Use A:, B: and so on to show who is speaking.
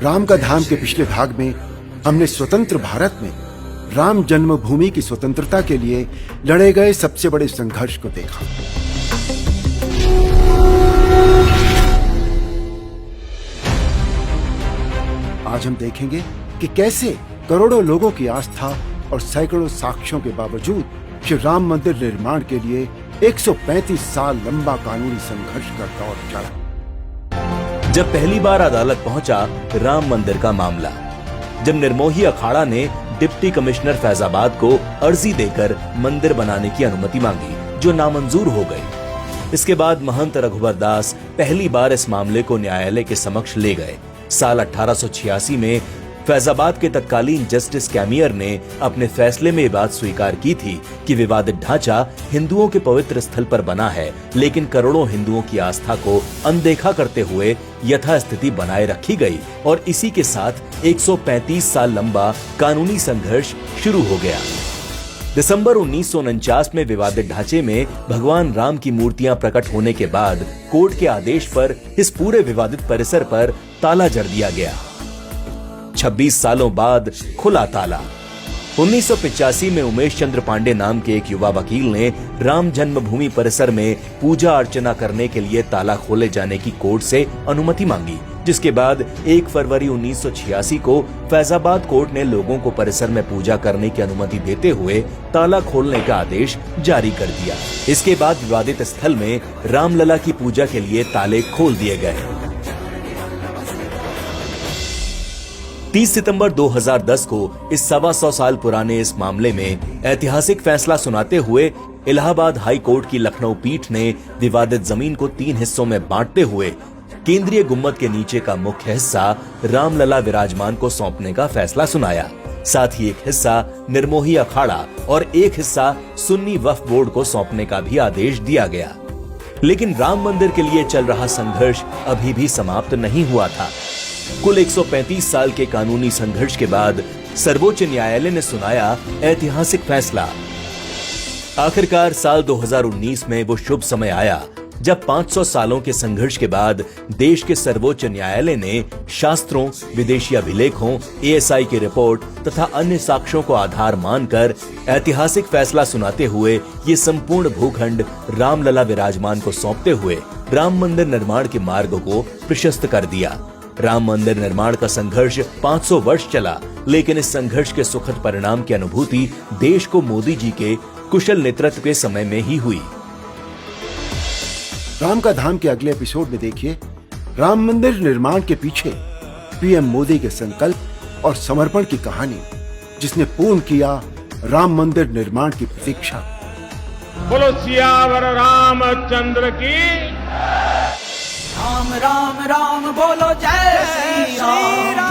A: राम का धाम के पिछले भाग में हमने स्वतंत्र भारत में राम जन्मभूमि की स्वतंत्रता के लिए लड़े गए सबसे बड़े संघर्ष को देखा। आज हम देखेंगे कि कैसे करोड़ों लोगों की आस्था और सैकड़ों साक्ष्यों के बावजूद श्री राम मंदिर निर्माण के लिए 135 साल लंबा कानूनी संघर्ष का दौर चला।
B: जब पहली बार अदालत पहुंचा राम मंदिर का मामला, जब निर्मोही अखाड़ा ने डिप्टी कमिश्नर फैजाबाद को अर्जी देकर मंदिर बनाने की अनुमति मांगी, जो नामंजूर हो गई। इसके बाद महंत रघुवर दास पहली बार इस मामले को न्यायालय के समक्ष ले गए। साल 1886 में फैजाबाद के तत्कालीन जस्टिस कैमियर ने अपने फैसले में ये बात स्वीकार की थी कि विवादित ढांचा हिंदुओं के पवित्र स्थल पर बना है, लेकिन करोड़ों हिंदुओं की आस्था को अनदेखा करते हुए यथास्थिति बनाए रखी गई और इसी के साथ 135 साल लंबा कानूनी संघर्ष शुरू हो गया। दिसंबर 1949 में विवादित ढांचे में भगवान राम की मूर्तियां प्रकट होने के बाद कोर्ट के आदेश पर इस पूरे विवादित परिसर पर ताला जड़ दिया गया। 26 सालों बाद खुला ताला। 1985 में उमेश चंद्र पांडे नाम के एक युवा वकील ने राम जन्मभूमि परिसर में पूजा अर्चना करने के लिए ताला खोले जाने की कोर्ट से अनुमति मांगी, जिसके बाद 1 फरवरी 1986 को फैजाबाद कोर्ट ने लोगों को परिसर में पूजा करने की अनुमति देते हुए ताला खोलने का आदेश जारी कर दिया। इसके बाद विवादित स्थल में रामलला की पूजा के लिए ताले खोल दिए गए। 30 सितंबर 2010 को इस 125 साल पुराने इस मामले में ऐतिहासिक फैसला सुनाते हुए इलाहाबाद हाई कोर्ट की लखनऊ पीठ ने विवादित जमीन को 3 हिस्सों में बांटते हुए केंद्रीय गुम्बद के नीचे का मुख्य हिस्सा रामलला विराजमान को सौंपने का फैसला सुनाया। साथ ही एक हिस्सा निर्मोही अखाड़ा और एक हिस्सा सुन्नी वक्फ बोर्ड को सौंपने का भी आदेश दिया गया। लेकिन राम मंदिर के लिए चल रहा संघर्ष अभी भी समाप्त नहीं हुआ था। कुल 135 साल के कानूनी संघर्ष के बाद सर्वोच्च न्यायालय ने सुनाया ऐतिहासिक फैसला। आखिरकार साल 2019 में वो शुभ समय आया जब 500 सालों के संघर्ष के बाद देश के सर्वोच्च न्यायालय ने शास्त्रों, विदेशी अभिलेखों, ASI की रिपोर्ट तथा अन्य साक्ष्यों को आधार मानकर ऐतिहासिक फैसला सुनाते हुए ये संपूर्ण भूखंड रामलला विराजमान को सौंपते हुए राम मंदिर निर्माण के मार्ग को प्रशस्त कर दिया। राम मंदिर निर्माण का संघर्ष 500 वर्ष चला, लेकिन इस संघर्ष के सुखद परिणाम की अनुभूति देश को मोदी जी के कुशल नेतृत्व के समय में ही हुई।
A: राम का धाम के अगले एपिसोड में देखिए राम मंदिर निर्माण के पीछे PM मोदी के संकल्प और समर्पण की कहानी, जिसने पूर्ण किया राम मंदिर निर्माण की प्रतीक्षा।
C: बोलो सियावर रामचंद्र की।
D: राम राम राम बोलो जय श्री राम।